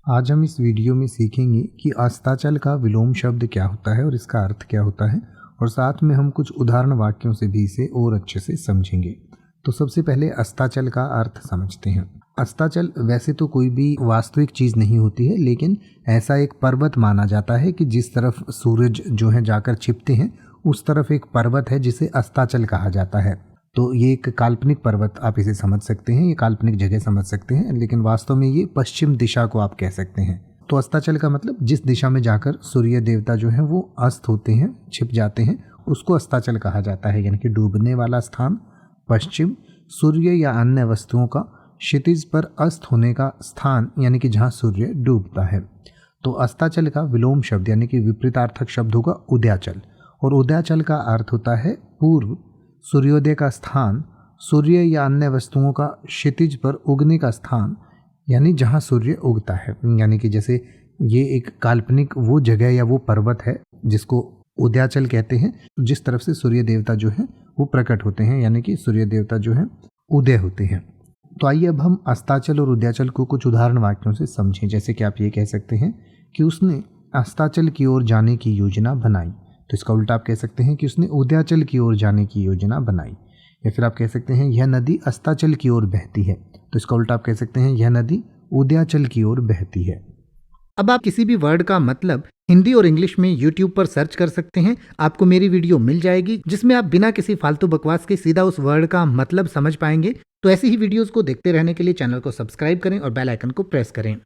आज हम इस वीडियो में सीखेंगे कि अस्ताचल का विलोम शब्द क्या होता है और इसका अर्थ क्या होता है, और साथ में हम कुछ उदाहरण वाक्यों से भी इसे और अच्छे से समझेंगे। तो सबसे पहले अस्ताचल का अर्थ समझते हैं। अस्ताचल वैसे तो कोई भी वास्तविक चीज़ नहीं होती है, लेकिन ऐसा एक पर्वत माना जाता है कि जिस तरफ सूरज जो है जाकर छिपते हैं उस तरफ एक पर्वत है जिसे अस्ताचल कहा जाता है। तो ये एक काल्पनिक पर्वत आप इसे समझ सकते हैं, ये काल्पनिक जगह समझ सकते हैं, लेकिन वास्तव में ये पश्चिम दिशा को आप कह सकते हैं। तो अस्ताचल का मतलब जिस दिशा में जाकर सूर्य देवता जो है वो अस्त होते हैं, छिप जाते हैं, उसको अस्ताचल कहा जाता है। यानी कि डूबने वाला स्थान पश्चिम, सूर्य या अन्य वस्तुओं का क्षितिज पर अस्त होने का स्थान यानी कि जहाँ सूर्य डूबता है। तो अस्ताचल का विलोम शब्द यानी कि विपरीतार्थक शब्द होगा उदयाचल, और उदयाचल का अर्थ होता है पूर्व, सूर्योदय का स्थान, सूर्य या अन्य वस्तुओं का क्षितिज पर उगने का स्थान यानी जहाँ सूर्य उगता है। यानी कि जैसे ये एक काल्पनिक वो जगह या वो पर्वत है जिसको उदयाचल कहते हैं, जिस तरफ से सूर्य देवता जो है वो प्रकट होते हैं, यानी कि सूर्य देवता जो है उदय होते हैं। तो आइए अब हम अस्ताचल और उदयाचल को कुछ उदाहरण वाक्यों से समझें। जैसे कि आप ये कह सकते हैं कि उसने अस्ताचल की ओर जाने की योजना बनाई, तो इसका उल्टा आप कह सकते हैं कि उसने उदयाचल की ओर जाने की योजना बनाई। या फिर आप कह सकते हैं यह नदी अस्ताचल की ओर बहती है, तो इसका उल्टा आप कह सकते हैं यह नदी उदयाचल की ओर बहती है। अब आप किसी भी वर्ड का मतलब हिंदी और इंग्लिश में YouTube पर सर्च कर सकते हैं, आपको मेरी वीडियो मिल जाएगी जिसमें आप बिना किसी फालतू बकवास के सीधा उस वर्ड का मतलब समझ पाएंगे। तो ऐसी ही वीडियोस को देखते रहने के लिए चैनल को सब्सक्राइब करें और बेल आइकन को प्रेस करें।